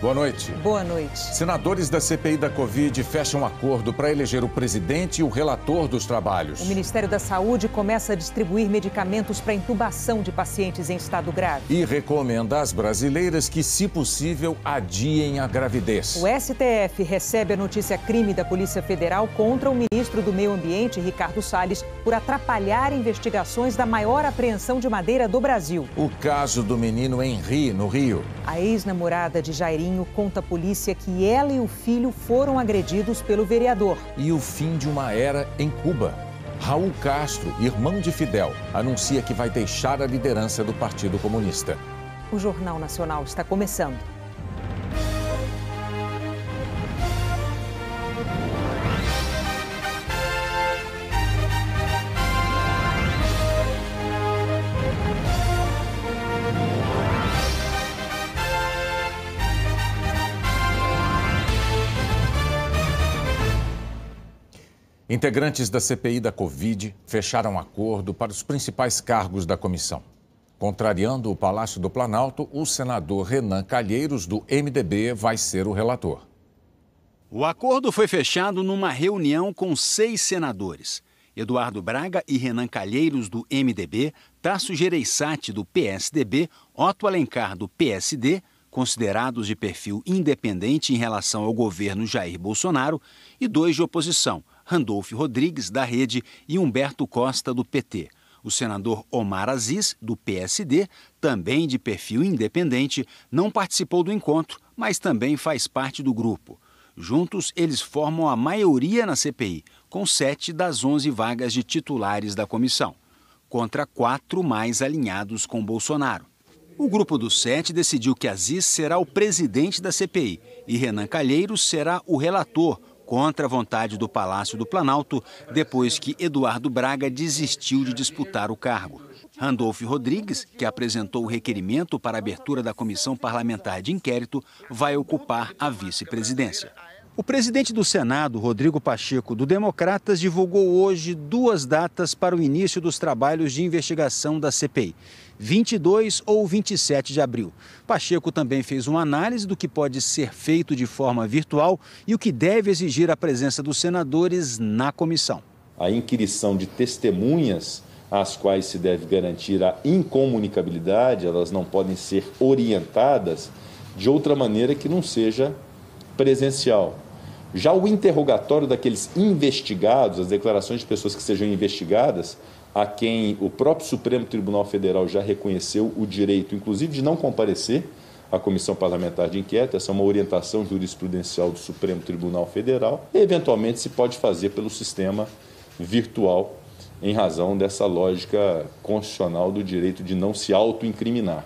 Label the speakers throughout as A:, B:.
A: Boa noite.
B: Boa noite.
A: Senadores da CPI da Covid fecham acordo para eleger o presidente e o relator dos trabalhos.
B: O Ministério da Saúde começa a distribuir medicamentos para intubação de pacientes em estado grave.
A: E recomenda às brasileiras que, se possível, adiem a gravidez.
B: O STF recebe a notícia crime da Polícia Federal contra o ministro do Meio Ambiente, Ricardo Salles, por atrapalhar investigações da maior apreensão de madeira do Brasil.
A: O caso do menino Henri, no Rio.
B: A ex-namorada de Jairinho conta à polícia que ela e o filho foram agredidos pelo vereador.
A: E o fim de uma era em Cuba. Raul Castro, irmão de Fidel, anuncia que vai deixar a liderança do Partido Comunista.
B: O Jornal Nacional está começando.
A: Integrantes da CPI da Covid fecharam acordo para os principais cargos da comissão. Contrariando o Palácio do Planalto, o senador Renan Calheiros, do MDB, vai ser o relator.
C: O acordo foi fechado numa reunião com 6 senadores. Eduardo Braga e Renan Calheiros, do MDB, Tasso Gereissati, do PSDB, Otto Alencar, do PSD, considerados de perfil independente em relação ao governo Jair Bolsonaro, e 2 de oposição, Randolfo Rodrigues, da Rede, e Humberto Costa, do PT. O senador Omar Aziz, do PSD, também de perfil independente, não participou do encontro, mas também faz parte do grupo. Juntos, eles formam a maioria na CPI, com 7 das 11 vagas de titulares da comissão, contra 4 mais alinhados com Bolsonaro. O grupo dos 7 decidiu que Aziz será o presidente da CPI e Renan Calheiros será o relator, contra a vontade do Palácio do Planalto, depois que Eduardo Braga desistiu de disputar o cargo. Randolfo Rodrigues, que apresentou o requerimento para a abertura da Comissão Parlamentar de Inquérito, vai ocupar a vice-presidência. O presidente do Senado, Rodrigo Pacheco, do Democratas, divulgou hoje 2 datas para o início dos trabalhos de investigação da CPI, 22 ou 27 de abril. Pacheco também fez uma análise do que pode ser feito de forma virtual e o que deve exigir a presença dos senadores na comissão.
D: A inquirição de testemunhas às quais se deve garantir a incomunicabilidade, elas não podem ser orientadas de outra maneira que não seja presencial. Já o interrogatório daqueles investigados, as declarações de pessoas que sejam investigadas, a quem o próprio Supremo Tribunal Federal já reconheceu o direito, inclusive, de não comparecer à Comissão Parlamentar de Inquérito, essa é uma orientação jurisprudencial do Supremo Tribunal Federal, e, eventualmente, se pode fazer pelo sistema virtual, em razão dessa lógica constitucional do direito de não se autoincriminar.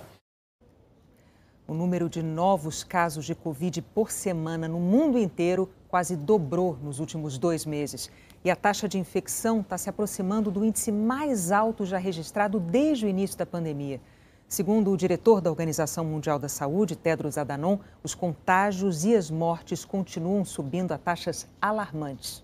B: O número de novos casos de Covid por semana no mundo inteiro quase dobrou nos últimos 2 meses. E a taxa de infecção está se aproximando do índice mais alto já registrado desde o início da pandemia. Segundo o diretor da Organização Mundial da Saúde, Tedros Adhanom, os contágios e as mortes continuam subindo a taxas alarmantes.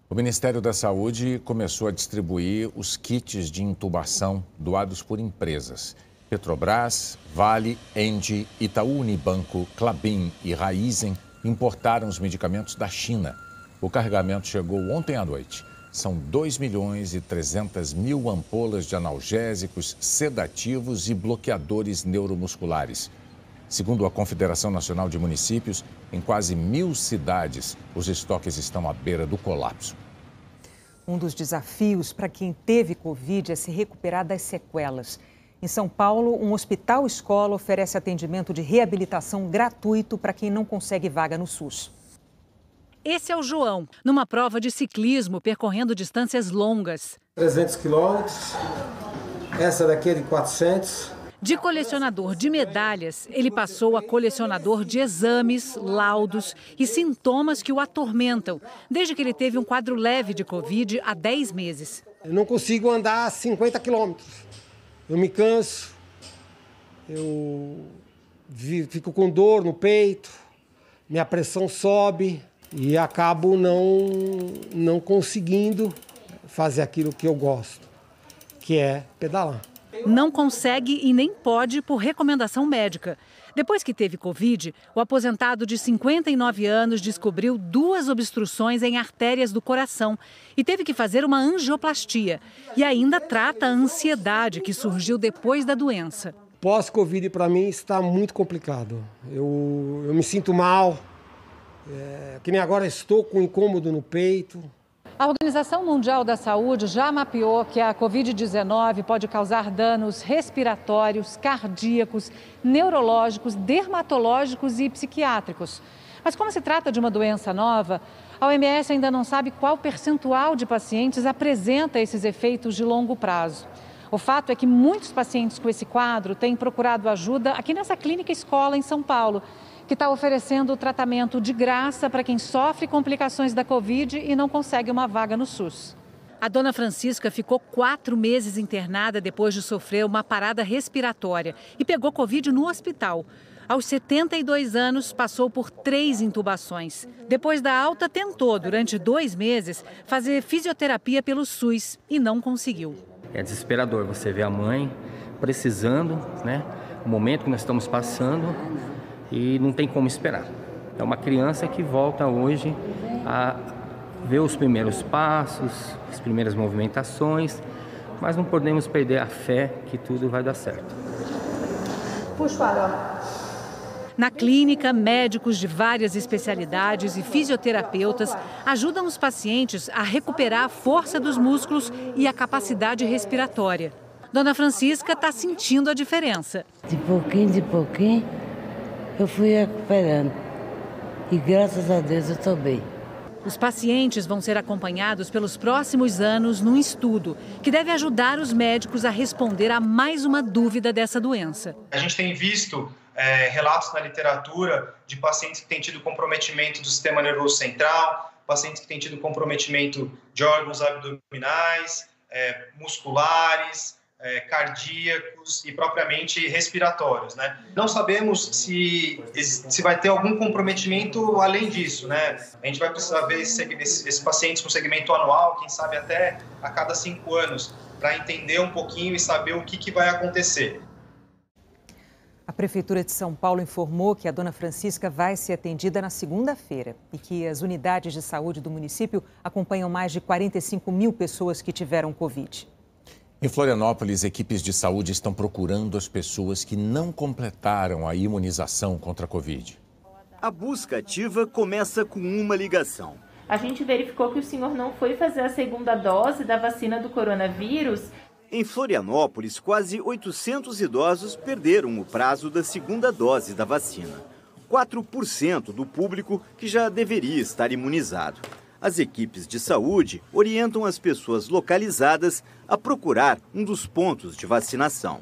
A: O Ministério da Saúde começou a distribuir os kits de intubação doados por empresas. Petrobras, Vale, Engie, Itaú Unibanco, Klabin e Raizen importaram os medicamentos da China. O carregamento chegou ontem à noite. São 2.300.000 ampolas de analgésicos, sedativos e bloqueadores neuromusculares. Segundo a Confederação Nacional de Municípios, em quase 1.000 cidades, os estoques estão à beira do colapso.
B: Um dos desafios para quem teve Covid é se recuperar das sequelas. Em São Paulo, um hospital-escola oferece atendimento de reabilitação gratuito para quem não consegue vaga no SUS.
E: Esse é o João, numa prova de ciclismo, percorrendo distâncias longas.
F: 300 quilômetros, essa daqui é de 400.
E: De colecionador de medalhas, ele passou a colecionador de exames, laudos e sintomas que o atormentam, desde que ele teve um quadro leve de Covid há 10 meses.
F: Eu não consigo andar 50 quilômetros. Eu me canso, eu fico com dor no peito, minha pressão sobe e acabo não conseguindo fazer aquilo que eu gosto, que é pedalar.
E: Não consegue e nem pode por recomendação médica. Depois que teve Covid, o aposentado de 59 anos descobriu 2 obstruções em artérias do coração e teve que fazer uma angioplastia. E ainda trata a ansiedade que surgiu depois da doença.
F: Pós-Covid, para mim, está muito complicado. Eu me sinto mal, que nem agora estou com incômodo no peito.
E: A Organização Mundial da Saúde já mapeou que a Covid-19 pode causar danos respiratórios, cardíacos, neurológicos, dermatológicos e psiquiátricos. Mas como se trata de uma doença nova, a OMS ainda não sabe qual percentual de pacientes apresenta esses efeitos de longo prazo. O fato é que muitos pacientes com esse quadro têm procurado ajuda aqui nessa clínica escola em São Paulo, que está oferecendo tratamento de graça para quem sofre complicações da Covid e não consegue uma vaga no SUS. A dona Francisca ficou 4 meses internada depois de sofrer uma parada respiratória e pegou Covid no hospital. Aos 72 anos, passou por 3 intubações. Depois da alta, tentou, durante 2 meses, fazer fisioterapia pelo SUS e não conseguiu.
G: É desesperador você ver a mãe precisando, né? O momento que nós estamos passando e não tem como esperar. É uma criança que volta hoje a ver os primeiros passos, as primeiras movimentações, mas não podemos perder a fé que tudo vai dar certo.
E: Puxa, na clínica, médicos de várias especialidades e fisioterapeutas ajudam os pacientes a recuperar a força dos músculos e a capacidade respiratória. Dona Francisca está sentindo a diferença.
H: De pouquinho, eu fui recuperando. E graças a Deus eu estou bem.
E: Os pacientes vão ser acompanhados pelos próximos anos num estudo que deve ajudar os médicos a responder a mais uma dúvida dessa doença.
I: A gente tem visto relatos na literatura de pacientes que têm tido comprometimento do sistema nervoso central, pacientes que têm tido comprometimento de órgãos abdominais, musculares, cardíacos e propriamente respiratórios, né? Não sabemos se vai ter algum comprometimento além disso, né? A gente vai precisar ver esses pacientes com segmento anual, quem sabe até a cada 5 anos, para entender um pouquinho e saber o que vai acontecer.
B: A Prefeitura de São Paulo informou que a dona Francisca vai ser atendida na segunda-feira e que as unidades de saúde do município acompanham mais de 45 mil pessoas que tiveram Covid.
A: Em Florianópolis, equipes de saúde estão procurando as pessoas que não completaram a imunização contra a Covid.
J: A busca ativa começa com uma ligação.
K: A gente verificou que o senhor não foi fazer a segunda dose da vacina do coronavírus.
J: Em Florianópolis, quase 800 idosos perderam o prazo da segunda dose da vacina. 4% do público que já deveria estar imunizado. As equipes de saúde orientam as pessoas localizadas a procurar um dos pontos de vacinação.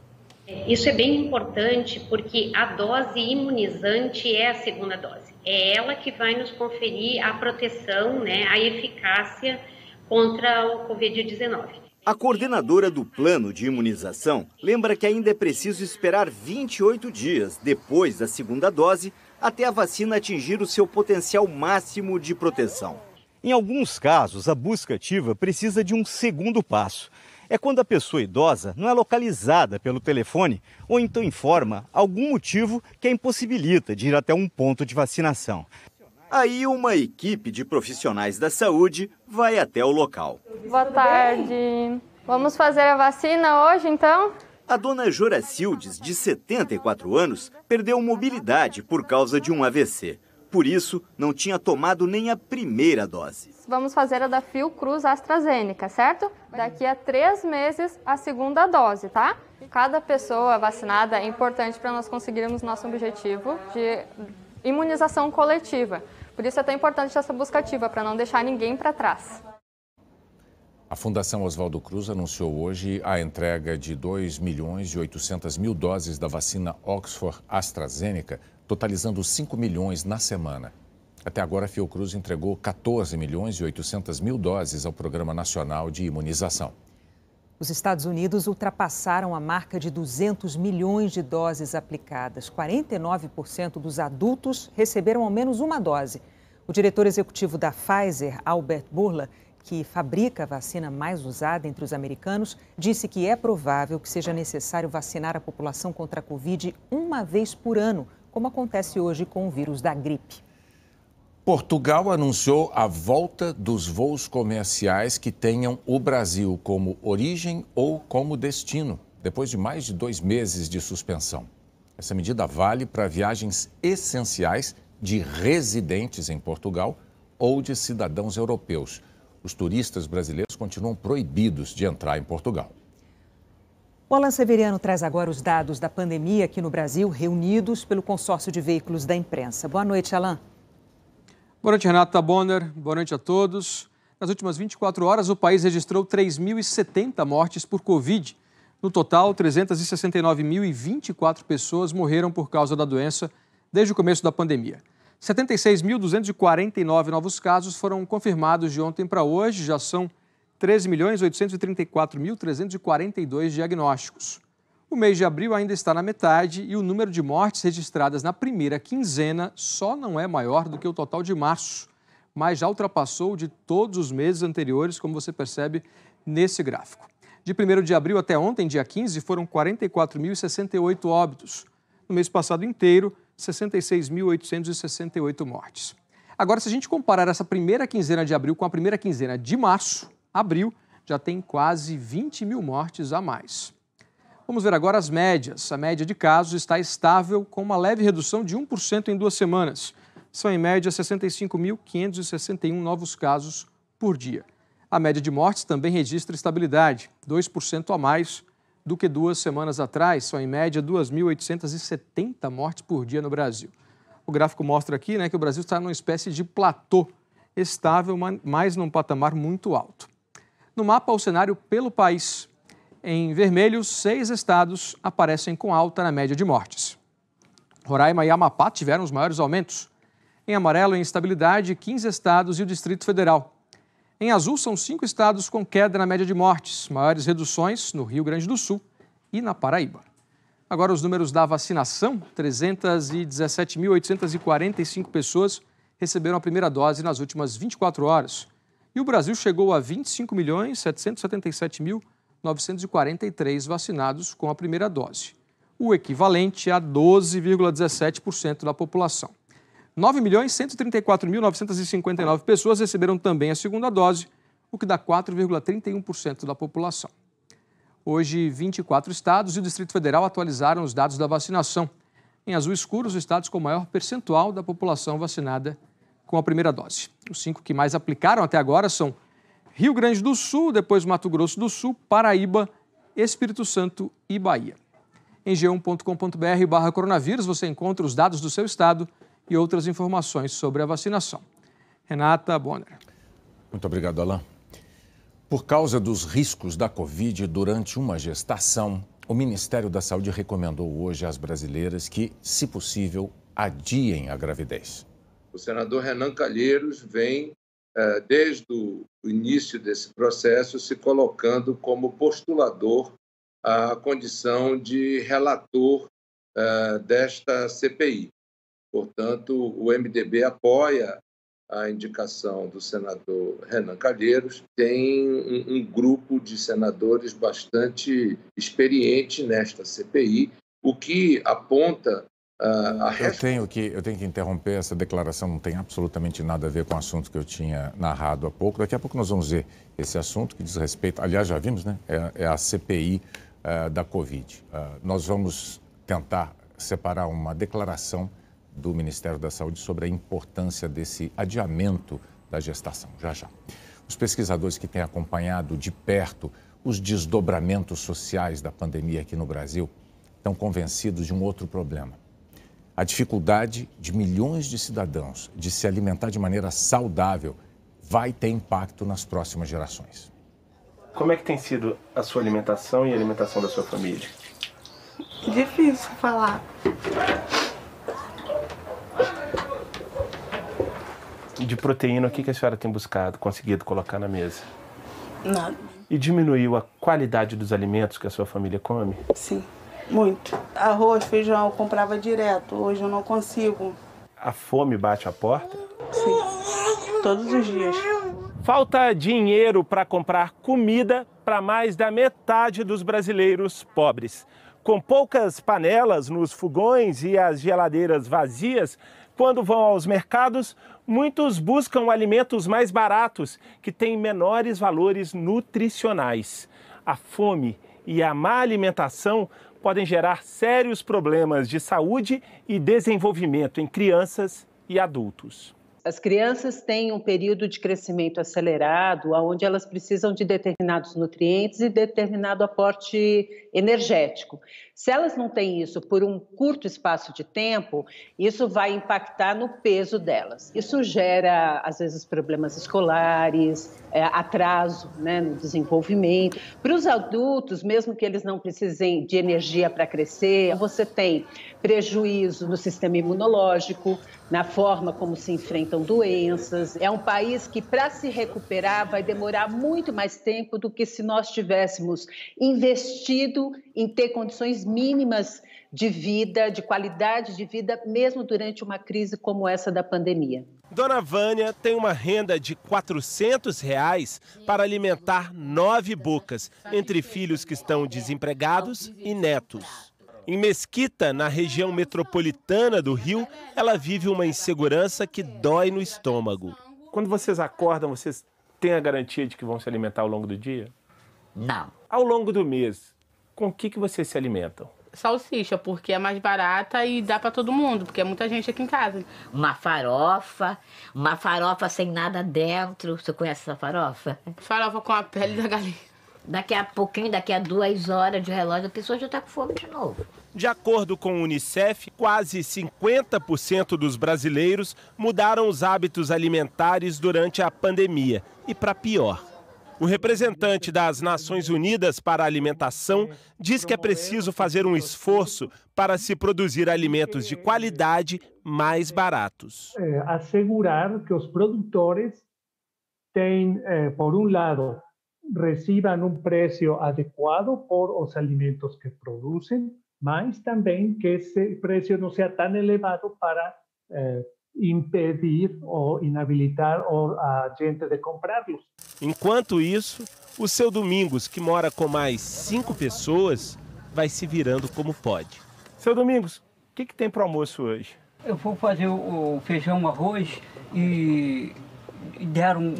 L: Isso é bem importante porque a dose imunizante é a segunda dose. É ela que vai nos conferir a proteção, a eficácia contra o Covid-19.
J: A coordenadora do plano de imunização lembra que ainda é preciso esperar 28 dias depois da segunda dose até a vacina atingir o seu potencial máximo de proteção. Em alguns casos, a busca ativa precisa de um segundo passo. É quando a pessoa idosa não é localizada pelo telefone ou então informa algum motivo que a impossibilita de ir até um ponto de vacinação. Aí uma equipe de profissionais da saúde vai até o local.
M: Boa tarde. Vamos fazer a vacina hoje, então?
J: A dona Joracildes, de 74 anos, perdeu mobilidade por causa de um AVC. Por isso, não tinha tomado nem a primeira dose.
M: Vamos fazer a da Fiocruz AstraZeneca, certo? Daqui a 3 meses, a segunda dose, tá? Cada pessoa vacinada é importante para nós conseguirmos nosso objetivo de imunização coletiva. Por isso é tão importante essa busca ativa, para não deixar ninguém para trás.
A: A Fundação Oswaldo Cruz anunciou hoje a entrega de 2.800.000 doses da vacina Oxford AstraZeneca, totalizando 5 milhões na semana. Até agora, a Fiocruz entregou 14.800.000 doses ao Programa Nacional de Imunização.
B: Os Estados Unidos ultrapassaram a marca de 200 milhões de doses aplicadas. 49% dos adultos receberam ao menos uma dose. O diretor executivo da Pfizer, Albert Bourla, que fabrica a vacina mais usada entre os americanos, disse que é provável que seja necessário vacinar a população contra a Covid uma vez por ano, como acontece hoje com o vírus da gripe.
A: Portugal anunciou a volta dos voos comerciais que tenham o Brasil como origem ou como destino, depois de mais de 2 meses de suspensão. Essa medida vale para viagens essenciais de residentes em Portugal ou de cidadãos europeus. Os turistas brasileiros continuam proibidos de entrar em Portugal.
B: O Alan Severiano traz agora os dados da pandemia aqui no Brasil, reunidos pelo consórcio de veículos da imprensa. Boa noite, Alan.
N: Boa noite, Renata Bonner. Boa noite a todos. Nas últimas 24 horas, o país registrou 3.070 mortes por Covid. No total, 369.024 pessoas morreram por causa da doença desde o começo da pandemia. 76.249 novos casos foram confirmados de ontem para hoje. Já são 13.834.342 diagnósticos. O mês de abril ainda está na metade e o número de mortes registradas na primeira quinzena só não é maior do que o total de março, mas já ultrapassou de todos os meses anteriores, como você percebe nesse gráfico. De 1º de abril até ontem, dia 15, foram 44.068 óbitos. No mês passado inteiro, 66.868 mortes. Agora, se a gente comparar essa primeira quinzena de abril com a primeira quinzena de março, abril já tem quase 20 mil mortes a mais. Vamos ver agora as médias. A média de casos está estável, com uma leve redução de 1% em 2 semanas. São, em média, 65.561 novos casos por dia. A média de mortes também registra estabilidade, 2% a mais do que 2 semanas atrás. São, em média, 2.870 mortes por dia no Brasil. O gráfico mostra aqui, que o Brasil está numa espécie de platô, estável, mas num patamar muito alto. No mapa, o cenário pelo país. Em vermelho, 6 estados aparecem com alta na média de mortes. Roraima e Amapá tiveram os maiores aumentos. Em amarelo, em estabilidade, 15 estados e o Distrito Federal. Em azul, são 5 estados com queda na média de mortes, maiores reduções no Rio Grande do Sul e na Paraíba. Agora, os números da vacinação: 317.845 pessoas receberam a primeira dose nas últimas 24 horas. E o Brasil chegou a 25.777.943 vacinados com a primeira dose, o equivalente a 12,17% da população. 9.134.959 pessoas receberam também a segunda dose, o que dá 4,31% da população. Hoje, 24 estados e o Distrito Federal atualizaram os dados da vacinação. Em azul escuro, os estados com maior percentual da população vacinada com a primeira dose. Os 5 que mais aplicaram até agora são Rio Grande do Sul, depois Mato Grosso do Sul, Paraíba, Espírito Santo e Bahia. Em g1.com.br/coronavírus você encontra os dados do seu estado e outras informações sobre a vacinação. Renata Bonner.
A: Muito obrigado, Alan. Por causa dos riscos da Covid durante uma gestação, o Ministério da Saúde recomendou hoje às brasileiras que, se possível, adiem a gravidez.
O: O senador Renan Calheiros vem, desde o início desse processo, se colocando como postulador à condição de relator desta CPI. Portanto, o MDB apoia a indicação do senador Renan Calheiros. Tem um grupo de senadores bastante experiente nesta CPI, o que aponta a
A: resposta. Eu tenho que interromper essa declaração, não tem absolutamente nada a ver com o assunto que eu tinha narrado há pouco. Daqui a pouco nós vamos ver esse assunto que diz respeito, aliás, já vimos, é a CPI da Covid. Nós vamos tentar separar uma declaração do Ministério da Saúde sobre a importância desse adiamento da gestação, já já. Os pesquisadores que têm acompanhado de perto os desdobramentos sociais da pandemia aqui no Brasil estão convencidos de um outro problema. A dificuldade de milhões de cidadãos de se alimentar de maneira saudável vai ter impacto nas próximas gerações.
P: Como é que tem sido a sua alimentação e a alimentação da sua família?
Q: Difícil falar.
P: De proteína, o que a senhora tem conseguido colocar na mesa?
Q: Nada.
P: E diminuiu a qualidade dos alimentos que a sua família come?
Q: Sim, muito. Arroz, feijão, eu comprava direto. Hoje eu não consigo.
P: A fome bate a porta?
Q: Sim, todos os dias.
P: Falta dinheiro para comprar comida para mais da metade dos brasileiros pobres. Com poucas panelas nos fogões e as geladeiras vazias, quando vão aos mercados, muitos buscam alimentos mais baratos, que têm menores valores nutricionais. A fome e a má alimentação podem gerar sérios problemas de saúde e desenvolvimento em crianças e adultos.
R: As crianças têm um período de crescimento acelerado, onde elas precisam de determinados nutrientes e determinado aporte energético. Se elas não têm isso por um curto espaço de tempo, isso vai impactar no peso delas. Isso gera, às vezes, problemas escolares, atraso, no desenvolvimento. Para os adultos, mesmo que eles não precisem de energia para crescer, você tem prejuízo no sistema imunológico, na forma como se enfrentam doenças. É um país que, para se recuperar, vai demorar muito mais tempo do que se nós tivéssemos investido em ter condições mínimas de vida, de qualidade de vida, mesmo durante uma crise como essa da pandemia.
P: Dona Vânia tem uma renda de R$ 400 para alimentar 9 bocas, entre filhos que estão desempregados e netos. Em Mesquita, na região metropolitana do Rio, ela vive uma insegurança que dói no estômago. Quando vocês acordam, vocês têm a garantia de que vão se alimentar ao longo do dia?
S: Não.
P: Ao longo do mês, com o que vocês se alimentam?
K: Salsicha, porque é mais barata e dá para todo mundo, porque é muita gente aqui em casa.
S: Uma farofa sem nada dentro. Você conhece essa farofa?
K: Farofa com a pele da galinha.
S: Daqui a pouquinho, daqui a 2 horas de relógio, a pessoa já está com fome de novo.
P: De acordo com o Unicef, quase 50% dos brasileiros mudaram os hábitos alimentares durante a pandemia. E para pior. O representante das Nações Unidas para a Alimentação diz que é preciso fazer um esforço para se produzir alimentos de qualidade mais baratos.
T: Assegurar que os produtores têm, por um lado, recibam um preço adequado por os alimentos que produzem, mas também que esse preço não seja tão elevado para impedir ou inabilitar a gente de comprá-los.
P: Enquanto isso, o seu Domingos, que mora com mais 5 pessoas, vai se virando como pode. Seu Domingos, o que tem para o almoço hoje?
U: Eu vou fazer o feijão, arroz e deram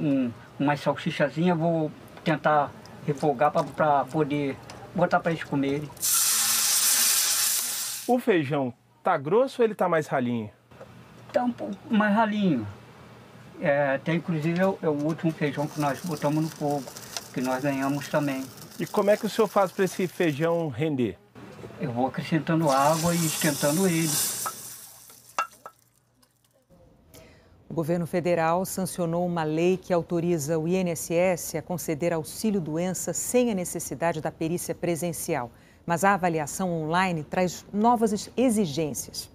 U: umas salsichazinhas, vou tentar refogar para poder botar para eles comerem.
P: O feijão tá grosso ou ele tá mais ralinho?
U: Tá um pouco mais ralinho. Até inclusive é o último feijão que nós botamos no fogo, que nós ganhamos também.
P: E como é que o senhor faz para esse feijão render?
U: Eu vou acrescentando água e esquentando ele.
B: O governo federal sancionou uma lei que autoriza o INSS a conceder auxílio-doença sem a necessidade da perícia presencial. Mas a avaliação online traz novas exigências.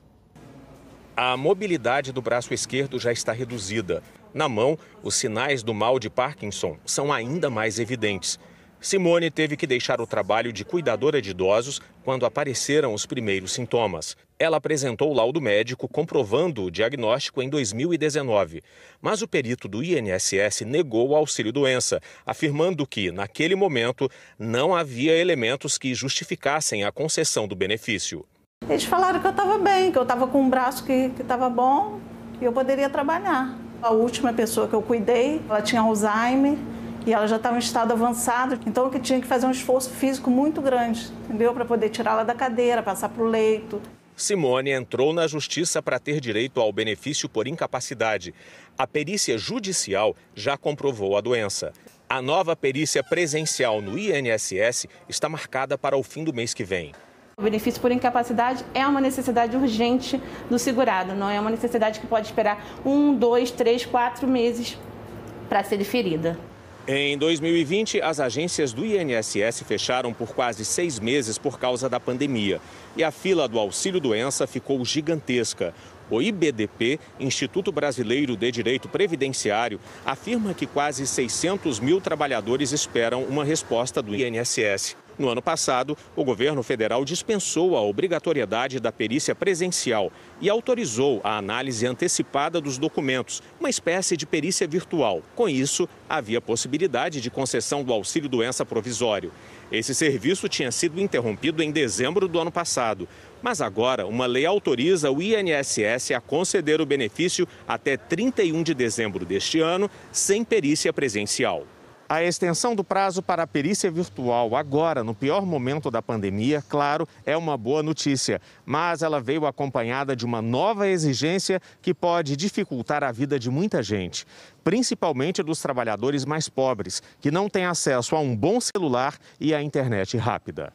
V: A mobilidade do braço esquerdo já está reduzida. Na mão, os sinais do mal de Parkinson são ainda mais evidentes. Simone teve que deixar o trabalho de cuidadora de idosos quando apareceram os primeiros sintomas. Ela apresentou o laudo médico comprovando o diagnóstico em 2019. Mas o perito do INSS negou o auxílio-doença, afirmando que, naquele momento, não havia elementos que justificassem a concessão do benefício.
Q: Eles falaram que eu estava bem, que eu estava com um braço que estava bom e eu poderia trabalhar. A última pessoa que eu cuidei, ela tinha Alzheimer e ela já estava em estado avançado, então eu tinha que fazer um esforço físico muito grande, entendeu? Para poder tirá-la da cadeira, passar para o leito.
V: Simone entrou na justiça para ter direito ao benefício por incapacidade. A perícia judicial já comprovou a doença. A nova perícia presencial no INSS está marcada para o fim do mês que vem.
K: O benefício por incapacidade é uma necessidade urgente do segurado, não é uma necessidade que pode esperar 1, 2, 3, 4 meses para ser deferida.
V: Em 2020, as agências do INSS fecharam por quase 6 meses por causa da pandemia. E a fila do auxílio-doença ficou gigantesca. O IBDP, Instituto Brasileiro de Direito Previdenciário, afirma que quase 600 mil trabalhadores esperam uma resposta do INSS. No ano passado, o governo federal dispensou a obrigatoriedade da perícia presencial e autorizou a análise antecipada dos documentos, uma espécie de perícia virtual. Com isso, havia possibilidade de concessão do auxílio-doença provisório. Esse serviço tinha sido interrompido em dezembro do ano passado, mas agora uma lei autoriza o INSS a conceder o benefício até 31 de dezembro deste ano, sem perícia presencial. A extensão do prazo para a perícia virtual agora, no pior momento da pandemia, claro, é uma boa notícia, mas ela veio acompanhada de uma nova exigência que pode dificultar a vida de muita gente, principalmente dos trabalhadores mais pobres, que não têm acesso a um bom celular e à internet rápida.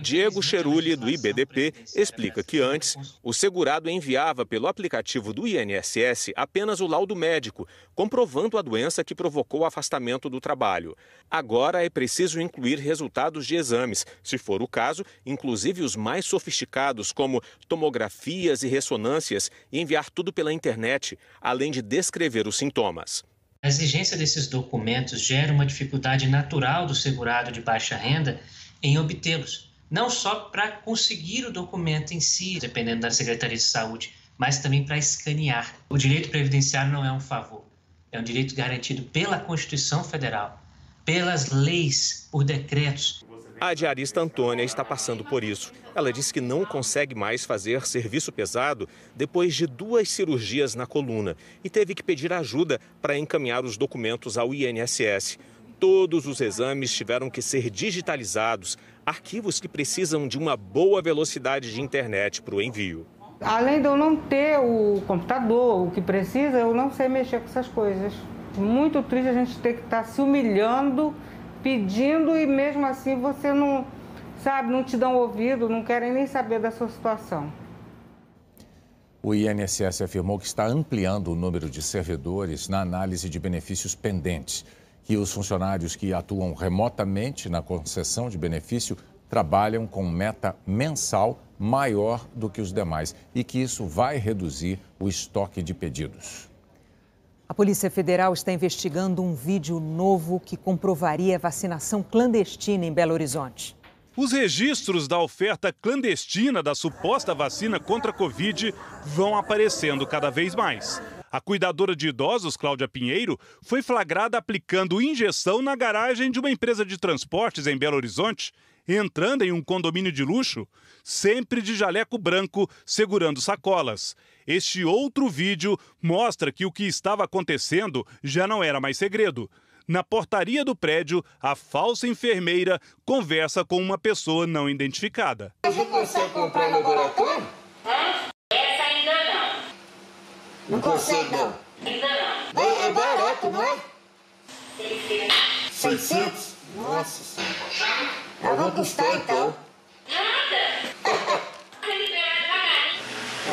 V: Diego Cheruli, do IBDP, explica que antes, o segurado enviava pelo aplicativo do INSS apenas o laudo médico, comprovando a doença que provocou o afastamento do trabalho. Agora é preciso incluir resultados de exames, se for o caso, inclusive os mais sofisticados, como tomografias e ressonâncias, e enviar tudo pela internet, além de descrever os sintomas.
C: A exigência desses documentos gera uma dificuldade natural do segurado de baixa renda em obtê-los. Não só para conseguir o documento em si, dependendo da Secretaria de Saúde, mas também para escanear. O direito previdenciário não é um favor, é um direito garantido pela Constituição Federal, pelas leis, por decretos.
V: A diarista Antônia está passando por isso. Ela diz que não consegue mais fazer serviço pesado depois de 2 cirurgias na coluna e teve que pedir ajuda para encaminhar os documentos ao INSS. Todos os exames tiveram que ser digitalizados, arquivos que precisam de uma boa velocidade de internet para o envio.
D: Além de eu não ter o computador, o que precisa, eu não sei mexer com essas coisas. Muito triste a gente ter que estar se humilhando, pedindo e mesmo assim você não, sabe, não te dão ouvido, não querem nem saber da sua situação.
A: O INSS afirmou que está ampliando o número de servidores na análise de benefícios pendentes, que os funcionários que atuam remotamente na concessão de benefício trabalham com meta mensal maior do que os demais e que isso vai reduzir o estoque de pedidos.
B: A Polícia Federal está investigando um vídeo novo que comprovaria a vacinação clandestina em Belo Horizonte.
W: Os registros da oferta clandestina da suposta vacina contra a Covid vão aparecendo cada vez mais. A cuidadora de idosos, Cláudia Pinheiro, foi flagrada aplicando injeção na garagem de uma empresa de transportes em Belo Horizonte, entrando em um condomínio de luxo, sempre de jaleco branco, segurando sacolas. Este outro vídeo mostra que o que estava acontecendo já não era mais segredo. Na portaria do prédio, a falsa enfermeira conversa com uma pessoa não identificada.
X: Você consegue comprar no laboratório?
Y: Essa ainda não.
X: Não consegue, não?
Y: Ainda não.
X: É barato, não é?
Y: 600.
X: 600? Nossa Senhora. Eu vou custar, então.
Y: Nada.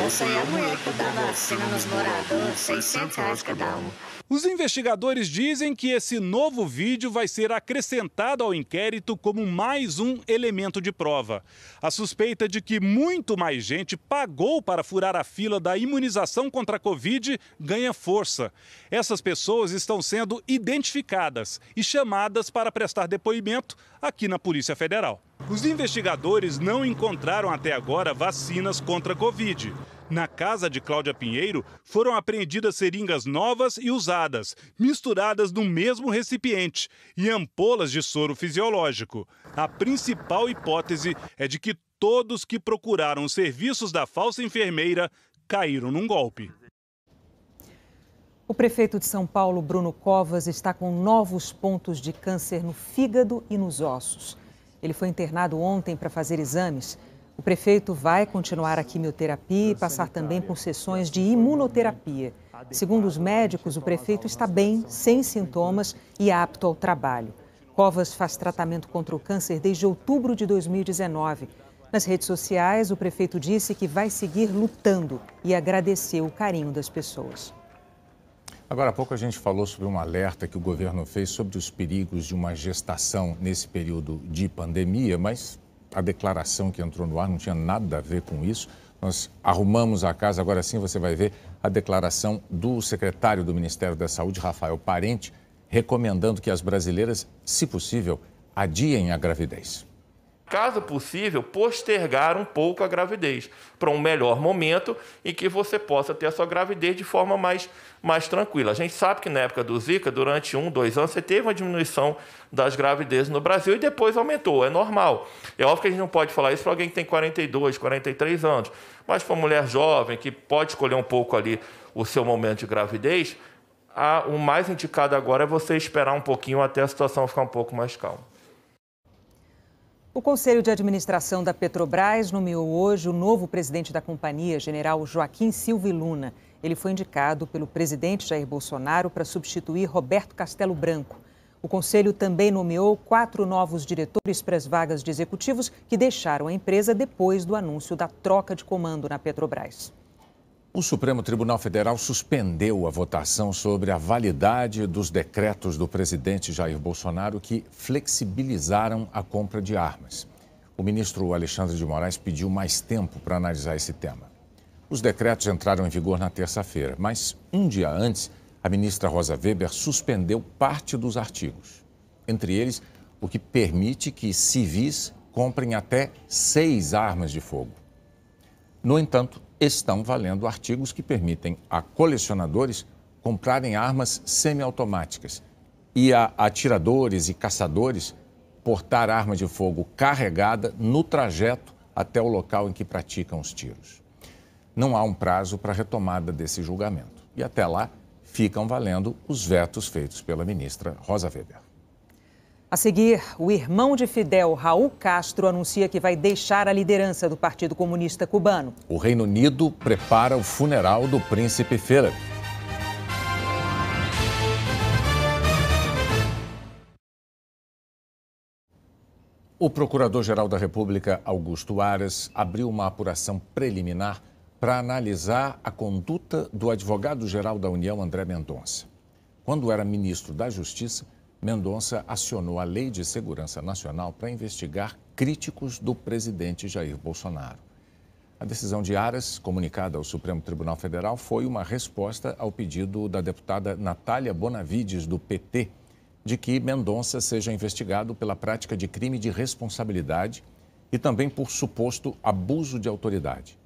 X: Essa aí é a mulher que dá vacina nos moradores, R$600 cada um.
W: Os investigadores dizem que esse novo vídeo vai ser acrescentado ao inquérito como mais um elemento de prova. A suspeita de que muito mais gente pagou para furar a fila da imunização contra a Covid ganha força. Essas pessoas estão sendo identificadas e chamadas para prestar depoimento aqui na Polícia Federal. Os investigadores não encontraram até agora vacinas contra a Covid. Na casa de Cláudia Pinheiro, foram apreendidas seringas novas e usadas, misturadas no mesmo recipiente, e ampolas de soro fisiológico. A principal hipótese é de que todos que procuraram os serviços da falsa enfermeira caíram num golpe.
B: O prefeito de São Paulo, Bruno Covas, está com novos pontos de câncer no fígado e nos ossos. Ele foi internado ontem para fazer exames. O prefeito vai continuar a quimioterapia e passar também por sessões de imunoterapia. Segundo os médicos, o prefeito está bem, sem sintomas e apto ao trabalho. Covas faz tratamento contra o câncer desde outubro de 2019. Nas redes sociais, o prefeito disse que vai seguir lutando e agradeceu o carinho das pessoas.
A: Agora há pouco a gente falou sobre um alerta que o governo fez sobre os perigos de uma gestação nesse período de pandemia, mas a declaração que entrou no ar não tinha nada a ver com isso. Nós arrumamos a casa, agora sim você vai ver a declaração do secretário do Ministério da Saúde, Rafael Parente, recomendando que as brasileiras, se possível, adiem a gravidez.
E: Caso possível, postergar um pouco a gravidez para um melhor momento em que você possa ter a sua gravidez de forma mais tranquila. A gente sabe que na época do Zika, durante 1, 2 anos, você teve uma diminuição das gravidezes no Brasil e depois aumentou, é normal. É óbvio que a gente não pode falar isso para alguém que tem 42, 43 anos, mas para uma mulher jovem que pode escolher um pouco ali o seu momento de gravidez, o mais indicado agora é você esperar um pouquinho até a situação ficar um pouco mais calma.
B: O Conselho de Administração da Petrobras nomeou hoje o novo presidente da companhia, general Joaquim Silva Luna. Ele foi indicado pelo presidente Jair Bolsonaro para substituir Roberto Castelo Branco. O Conselho também nomeou 4 novos diretores para as vagas de executivos que deixaram a empresa depois do anúncio da troca de comando na Petrobras.
A: O Supremo Tribunal Federal suspendeu a votação sobre a validade dos decretos do presidente Jair Bolsonaro que flexibilizaram a compra de armas. O ministro Alexandre de Moraes pediu mais tempo para analisar esse tema. Os decretos entraram em vigor na terça-feira, mas um dia antes, a ministra Rosa Weber suspendeu parte dos artigos. Entre eles, o que permite que civis comprem até 6 armas de fogo. No entanto, estão valendo artigos que permitem a colecionadores comprarem armas semiautomáticas e a atiradores e caçadores portar arma de fogo carregada no trajeto até o local em que praticam os tiros. Não há um prazo para a retomada desse julgamento e até lá ficam valendo os vetos feitos pela ministra Rosa Weber.
B: A seguir, o irmão de Fidel, Raul Castro, anuncia que vai deixar a liderança do Partido Comunista Cubano.
A: O Reino Unido prepara o funeral do príncipe Philip. O Procurador-Geral da República, Augusto Aras, abriu uma apuração preliminar para analisar a conduta do advogado-geral da União, André Mendonça. Quando era ministro da Justiça, Mendonça acionou a Lei de Segurança Nacional para investigar críticos do presidente Jair Bolsonaro. A decisão de Aras, comunicada ao Supremo Tribunal Federal, foi uma resposta ao pedido da deputada Natália Bonavides, do PT, de que Mendonça seja investigado pela prática de crime de responsabilidade e também por suposto abuso de autoridade.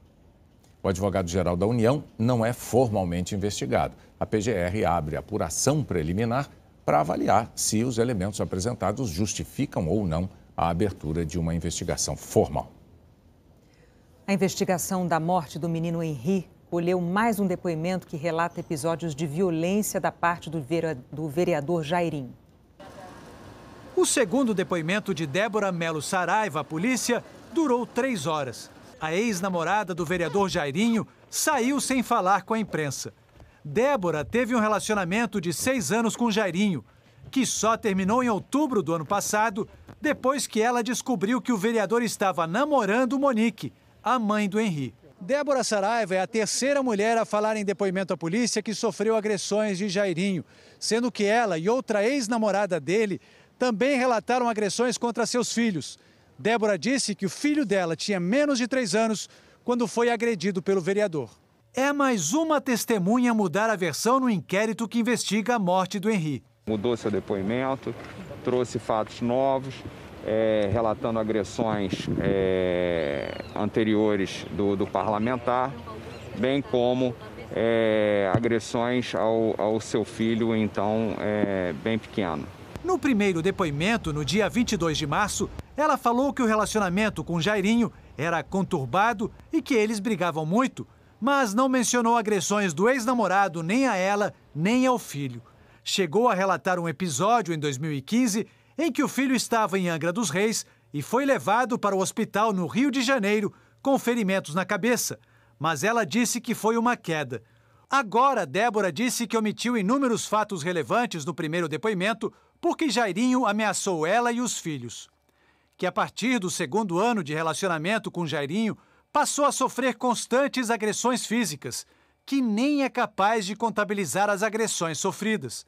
A: O advogado-geral da União não é formalmente investigado. A PGR abre apuração preliminar para avaliar se os elementos apresentados justificam ou não a abertura de uma investigação formal.
B: A investigação da morte do menino Henri colheu mais um depoimento que relata episódios de violência da parte do vereador Jairinho.
F: O segundo depoimento de Débora Melo Saraiva à polícia durou 3 horas. A ex-namorada do vereador Jairinho saiu sem falar com a imprensa. Débora teve um relacionamento de 6 anos com Jairinho, que só terminou em outubro do ano passado, depois que ela descobriu que o vereador estava namorando Monique, a mãe do Henri. Débora Saraiva é a terceira mulher a falar em depoimento à polícia que sofreu agressões de Jairinho, sendo que ela e outra ex-namorada dele também relataram agressões contra seus filhos. Débora disse que o filho dela tinha menos de 3 anos quando foi agredido pelo vereador. É mais uma testemunha a mudar a versão no inquérito que investiga a morte do Henri.
G: Mudou seu depoimento, trouxe fatos novos, relatando agressões anteriores do parlamentar, bem como agressões ao seu filho, então, bem pequeno.
F: No primeiro depoimento, no dia 22 de março, ela falou que o relacionamento com Jairinho era conturbado e que eles brigavam muito, mas não mencionou agressões do ex-namorado nem a ela, nem ao filho. Chegou a relatar um episódio em 2015 em que o filho estava em Angra dos Reis e foi levado para o hospital no Rio de Janeiro com ferimentos na cabeça, mas ela disse que foi uma queda. Agora, Débora disse que omitiu inúmeros fatos relevantes no primeiro depoimento porque Jairinho ameaçou ela e os filhos. Que a partir do segundo ano de relacionamento com Jairinho, passou a sofrer constantes agressões físicas, que nem é capaz de contabilizar as agressões sofridas.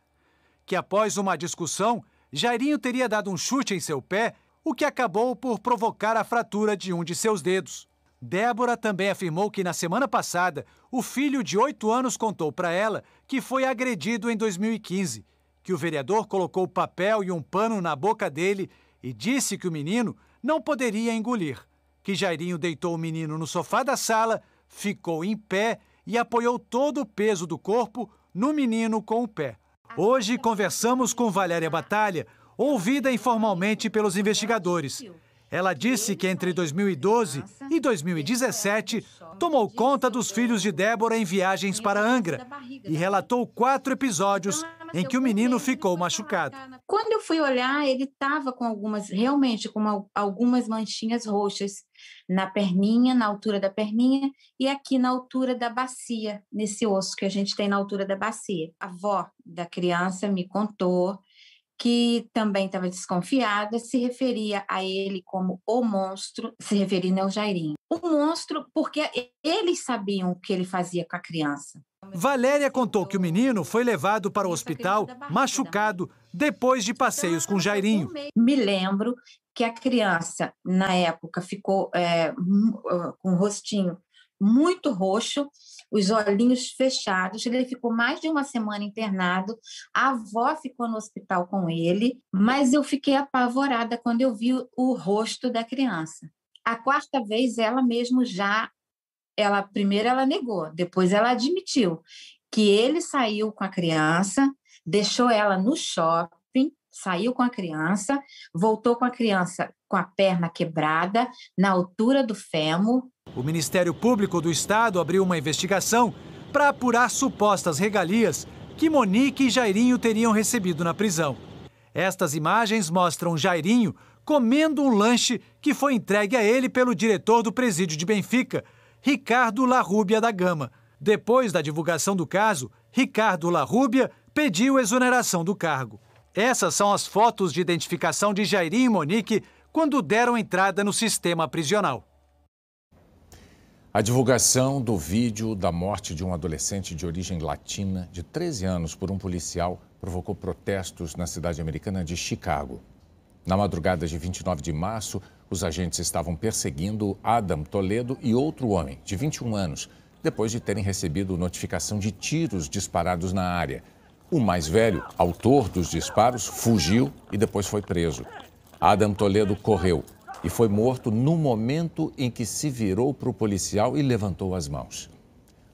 F: Que após uma discussão, Jairinho teria dado um chute em seu pé, o que acabou por provocar a fratura de um de seus dedos. Débora também afirmou que na semana passada, o filho de 8 anos contou para ela que foi agredido em 2015, que o vereador colocou papel e um pano na boca dele e disse que o menino não poderia engolir que Jairinho deitou o menino no sofá da sala, ficou em pé e apoiou todo o peso do corpo no menino com o pé. Hoje conversamos com Valéria Batalha, ouvida informalmente pelos investigadores. Ela disse que entre 2012 e 2017 tomou conta dos filhos de Débora em viagens para Angra e relatou 4 episódios em que o menino ficou machucado.
H: Quando eu fui olhar, ele estava com algumas manchinhas roxas na perninha, na altura da perninha e aqui na altura da bacia, nesse osso que a gente tem na altura da bacia. A avó da criança me contou que também estava desconfiada, se referia a ele como o monstro, se referindo ao Jairinho. O monstro, porque eles sabiam o que ele fazia com a criança.
F: Valéria contou que o menino foi levado para o hospital machucado depois de passeios com Jairinho.
H: Me lembro que a criança, na época, ficou com o rostinho muito roxo, os olhinhos fechados, ele ficou mais de uma semana internado, a avó ficou no hospital com ele, mas eu fiquei apavorada quando eu vi o rosto da criança. A 4ª vez, ela mesmo primeiro ela negou, depois ela admitiu que ele saiu com a criança, deixou ela no shopping, saiu com a criança, voltou com a criança com a perna quebrada, na altura do fêmur.
F: O Ministério Público do Estado abriu uma investigação para apurar supostas regalias que Monique e Jairinho teriam recebido na prisão. Estas imagens mostram Jairinho comendo um lanche que foi entregue a ele pelo diretor do presídio de Benfica, Ricardo Larrubia da Gama. Depois da divulgação do caso, Ricardo Larrubia pediu exoneração do cargo. Essas são as fotos de identificação de Jairinho e Monique quando deram entrada no sistema prisional.
A: A divulgação do vídeo da morte de um adolescente de origem latina de 13 anos por um policial provocou protestos na cidade americana de Chicago. Na madrugada de 29 de março, os agentes estavam perseguindo Adam Toledo e outro homem, de 21 anos, depois de terem recebido notificação de tiros disparados na área. O mais velho, autor dos disparos, fugiu e depois foi preso. Adam Toledo correu e foi morto no momento em que se virou para o policial e levantou as mãos.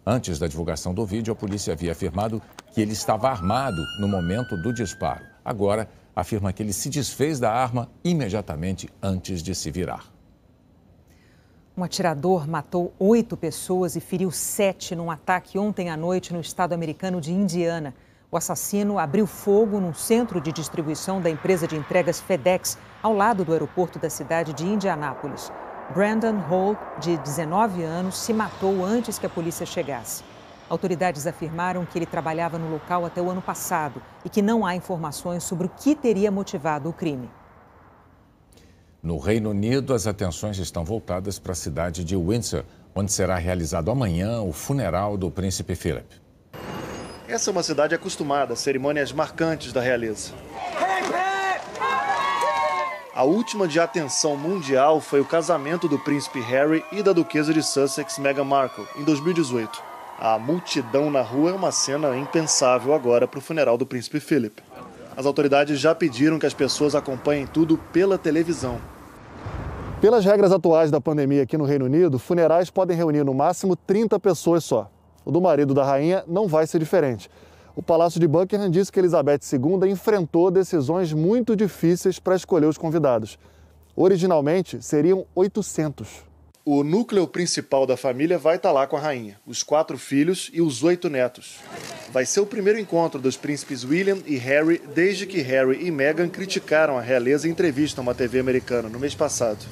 A: Antes da divulgação do vídeo, a polícia havia afirmado que ele estava armado no momento do disparo. Agora, afirma que ele se desfez da arma imediatamente antes de se virar.
B: Um atirador matou 8 pessoas e feriu 7 num ataque ontem à noite no estado americano de Indiana. O assassino abriu fogo num centro de distribuição da empresa de entregas FedEx, ao lado do aeroporto da cidade de Indianápolis. Brandon Hall, de 19 anos, se matou antes que a polícia chegasse. Autoridades afirmaram que ele trabalhava no local até o ano passado e que não há informações sobre o que teria motivado o crime.
A: No Reino Unido, as atenções estão voltadas para a cidade de Windsor, onde será realizado amanhã o funeral do príncipe Philip.
I: Essa é uma cidade acostumada a cerimônias marcantes da realeza. A última de atenção mundial foi o casamento do príncipe Harry e da duquesa de Sussex, Meghan Markle, em 2018. A multidão na rua é uma cena impensável agora para o funeral do príncipe Philip. As autoridades já pediram que as pessoas acompanhem tudo pela televisão. Pelas regras atuais da pandemia aqui no Reino Unido, funerais podem reunir no máximo 30 pessoas só. O do marido da rainha não vai ser diferente. O Palácio de Buckingham disse que Elizabeth II enfrentou decisões muito difíceis para escolher os convidados. Originalmente, seriam 800. O núcleo principal da família vai estar lá com a rainha, os 4 filhos e os 8 netos. Vai ser o primeiro encontro dos príncipes William e Harry desde que Harry e Meghan criticaram a realeza em entrevista a uma TV americana no mês passado.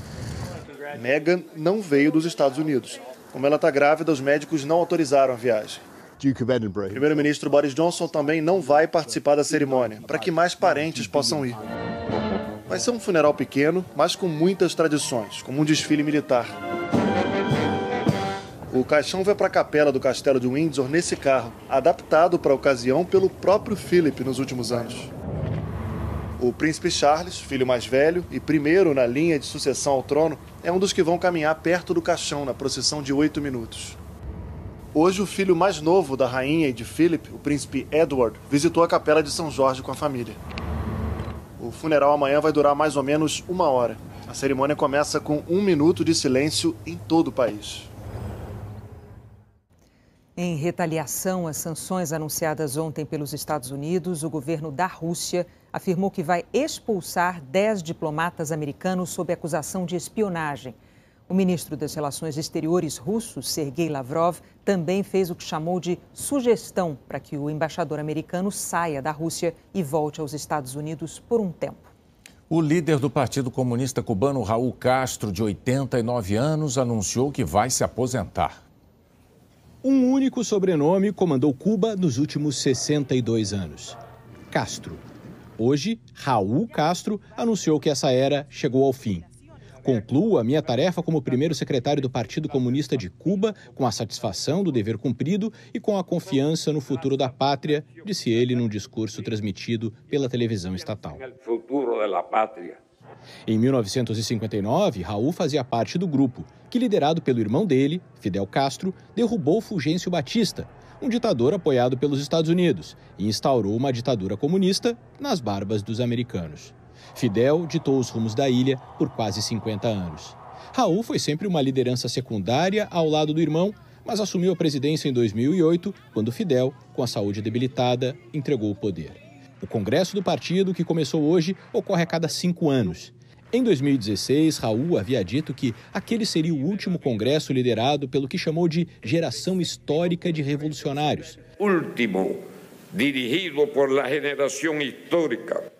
I: Meghan não veio dos Estados Unidos. Como ela está grávida, os médicos não autorizaram a viagem. O primeiro-ministro Boris Johnson também não vai participar da cerimônia, para que mais parentes possam ir. Vai ser um funeral pequeno, mas com muitas tradições, como um desfile militar. O caixão vai para a capela do Castelo de Windsor nesse carro, adaptado para a ocasião pelo próprio Philip nos últimos anos. O príncipe Charles, filho mais velho e primeiro na linha de sucessão ao trono, é um dos que vão caminhar perto do caixão na procissão de 8 minutos. Hoje, o filho mais novo da rainha e de Philip, o príncipe Edward, visitou a capela de São Jorge com a família. O funeral amanhã vai durar mais ou menos 1 hora. A A cerimônia começa com 1 minuto de silêncio em todo o país.
B: Em retaliação às sanções anunciadas ontem pelos Estados Unidos, o governo da Rússia afirmou que vai expulsar 10 diplomatas americanos sob acusação de espionagem. O ministro das Relações Exteriores russo, Sergei Lavrov, também fez o que chamou de sugestão para que o embaixador americano saia da Rússia e volte aos Estados Unidos por um tempo.
A: O líder do Partido Comunista Cubano, Raul Castro, de 89 anos, anunciou que vai se aposentar.
J: Um único sobrenome comandou Cuba nos últimos 62 anos: Castro. Hoje, Raul Castro anunciou que essa era chegou ao fim. Concluo a minha tarefa como primeiro secretário do Partido Comunista de Cuba com a satisfação do dever cumprido e com a confiança no futuro da pátria, disse ele num discurso transmitido pela televisão estatal. Em 1959, Raul fazia parte do grupo que, liderado pelo irmão dele, Fidel Castro, derrubou Fulgêncio Batista, um ditador apoiado pelos Estados Unidos, e instaurou uma ditadura comunista nas barbas dos americanos. Fidel ditou os rumos da ilha por quase 50 anos. Raul foi sempre uma liderança secundária ao lado do irmão, mas assumiu a presidência em 2008, quando Fidel, com a saúde debilitada, entregou o poder. O congresso do partido, que começou hoje, ocorre a cada 5 anos. Em 2016, Raul havia dito que aquele seria o último congresso liderado pelo que chamou de geração histórica de revolucionários.
L: Último, dirigido por la generación histórica.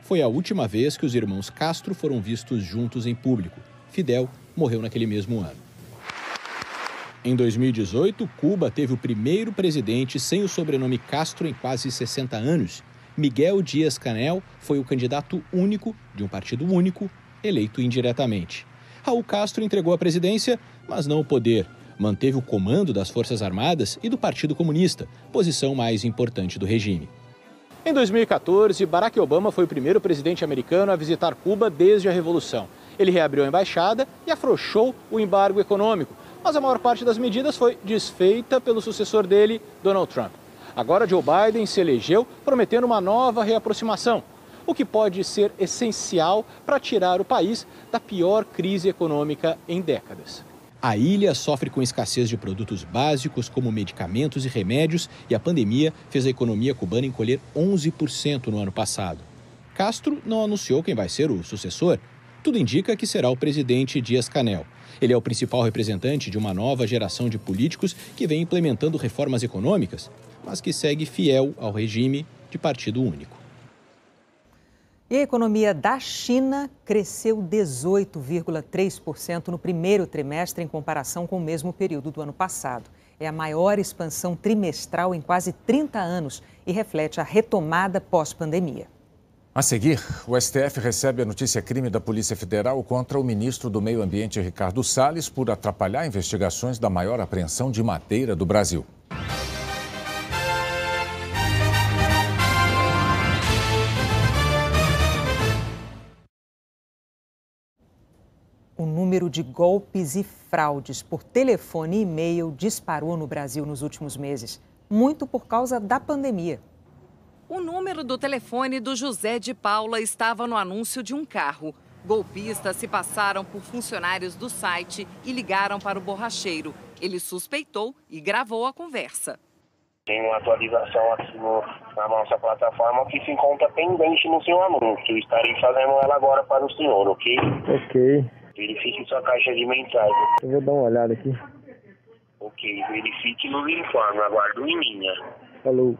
J: Foi a última vez que os irmãos Castro foram vistos juntos em público. Fidel morreu naquele mesmo ano. Em 2018, Cuba teve o primeiro presidente sem o sobrenome Castro em quase 60 anos. Miguel Díaz-Canel foi o candidato único, de um partido único, eleito indiretamente. Raul Castro entregou a presidência, mas não o poder. Manteve o comando das Forças Armadas e do Partido Comunista, posição mais importante do regime. Em 2014, Barack Obama foi o primeiro presidente americano a visitar Cuba desde a Revolução. Ele reabriu a embaixada e afrouxou o embargo econômico, mas a maior parte das medidas foi desfeita pelo sucessor dele, Donald Trump. Agora Joe Biden se elegeu prometendo uma nova reaproximação, o que pode ser essencial para tirar o país da pior crise econômica em décadas. A ilha sofre com escassez de produtos básicos como medicamentos e remédios e a pandemia fez a economia cubana encolher 11% no ano passado. Castro não anunciou quem vai ser o sucessor. Tudo indica que será o presidente Díaz-Canel. Ele é o principal representante de uma nova geração de políticos que vem implementando reformas econômicas, mas que segue fiel ao regime de partido único.
B: E a economia da China cresceu 18,3% no primeiro trimestre em comparação com o mesmo período do ano passado. É a maior expansão trimestral em quase 30 anos e reflete a retomada pós-pandemia.
A: A seguir, o STF recebe a notícia-crime da Polícia Federal contra o ministro do Meio Ambiente, Ricardo Salles, por atrapalhar investigações da maior apreensão de madeira do Brasil.
B: O número de golpes e fraudes por telefone e e-mail disparou no Brasil nos últimos meses, muito por causa da pandemia.
M: O número do telefone do José de Paula estava no anúncio de um carro. Golpistas se passaram por funcionários do site e ligaram para o borracheiro. Ele suspeitou e gravou a conversa.
N: Tem uma atualização aqui na nossa plataforma que se encontra pendente no seu anúncio. Estarei fazendo ela agora para o senhor, ok?
O: Ok.
N: Verifique sua caixa de mensagem.
O: Eu vou dar uma olhada aqui.
N: Ok, verifique e nos informe. Aguardo em linha.
O: Falou.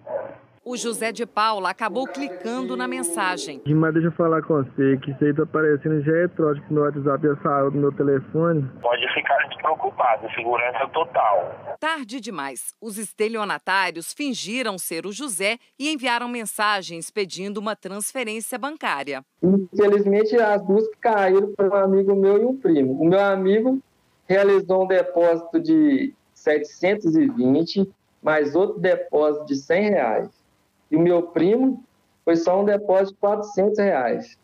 M: O José de Paula acabou clicando na mensagem.
O: Mas deixa eu falar com você, que isso aí tá aparecendo já é trote no WhatsApp e essa do meu telefone.
N: Pode ficar despreocupado, segurança total.
M: Tarde demais. Os estelionatários fingiram ser o José e enviaram mensagens pedindo uma transferência bancária.
O: Infelizmente, as duas caíram para um amigo meu e um primo. O meu amigo realizou um depósito de 720, mais outro depósito de R$100. E o meu primo foi só um depósito de R$400.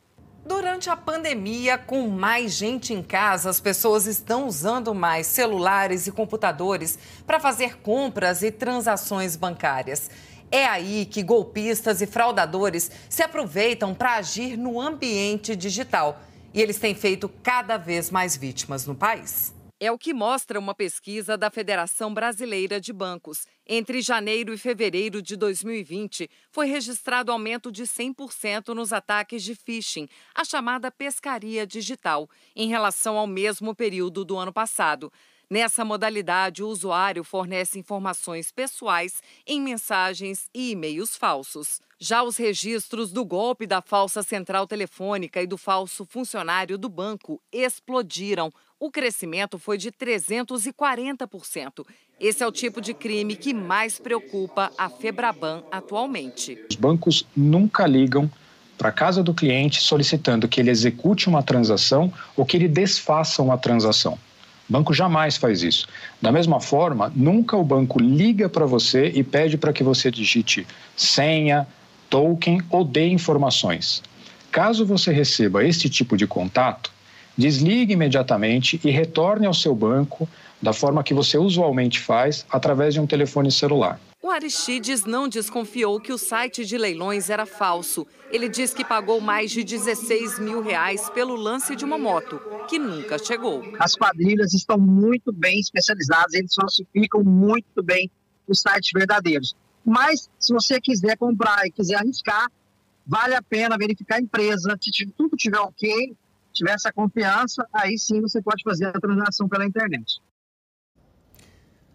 M: Durante a pandemia, com mais gente em casa, as pessoas estão usando mais celulares e computadores para fazer compras e transações bancárias. É aí que golpistas e fraudadores se aproveitam para agir no ambiente digital. E eles têm feito cada vez mais vítimas no país. É o que mostra uma pesquisa da Federação Brasileira de Bancos. Entre janeiro e fevereiro de 2020, foi registrado aumento de 100% nos ataques de phishing, a chamada pescaria digital, em relação ao mesmo período do ano passado. Nessa modalidade, o usuário fornece informações pessoais em mensagens e e-mails falsos. Já os registros do golpe da falsa central telefônica e do falso funcionário do banco explodiram. O crescimento foi de 340%. Esse é o tipo de crime que mais preocupa a Febraban atualmente.
P: Os bancos nunca ligam para a casa do cliente solicitando que ele execute uma transação ou que ele desfaça uma transação. O banco jamais faz isso. Da mesma forma, nunca o banco liga para você e pede para que você digite senha, token ou dê informações. Caso você receba esse tipo de contato, desligue imediatamente e retorne ao seu banco da forma que você usualmente faz, através de um telefone celular.
M: O Aristides não desconfiou que o site de leilões era falso. Ele diz que pagou mais de R$16 mil pelo lance de uma moto, que nunca chegou.
R: As quadrilhas estão muito bem especializadas, eles falsificam muito bem os sites verdadeiros. Mas, se você quiser comprar e quiser arriscar, vale a pena verificar a empresa. Se tudo estiver ok, tiver essa confiança, aí sim você pode fazer a transação pela internet.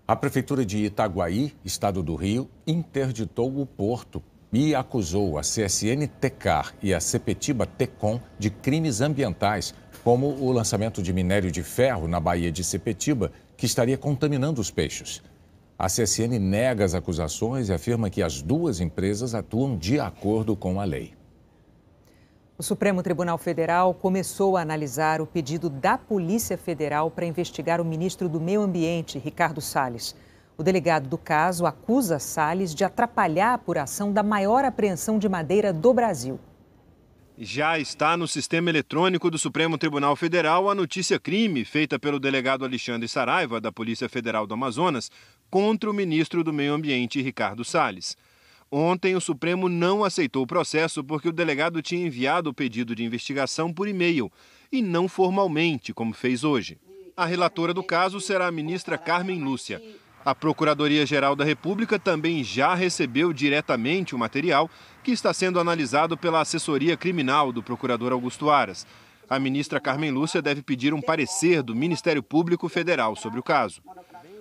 A: A Prefeitura de Itaguaí, Estado do Rio, interditou o porto e acusou a CSN Tecar e a Sepetiba Tecom de crimes ambientais, como o lançamento de minério de ferro na Baía de Sepetiba, que estaria contaminando os peixes. A CSN nega as acusações e afirma que as duas empresas atuam de acordo com a lei.
B: O Supremo Tribunal Federal começou a analisar o pedido da Polícia Federal para investigar o ministro do Meio Ambiente, Ricardo Salles. O delegado do caso acusa Salles de atrapalhar a apuração da maior apreensão de madeira do Brasil.
S: Já está no sistema eletrônico do Supremo Tribunal Federal a notícia crime feita pelo delegado Alexandre Saraiva, da Polícia Federal do Amazonas, contra o ministro do Meio Ambiente, Ricardo Salles. Ontem, o Supremo não aceitou o processo porque o delegado tinha enviado o pedido de investigação por e-mail e não formalmente, como fez hoje. A relatora do caso será a ministra Carmen Lúcia. A Procuradoria-Geral da República também já recebeu diretamente o material que está sendo analisado pela assessoria criminal do procurador Augusto Aras. A ministra Carmen Lúcia deve pedir um parecer do Ministério Público Federal sobre o caso.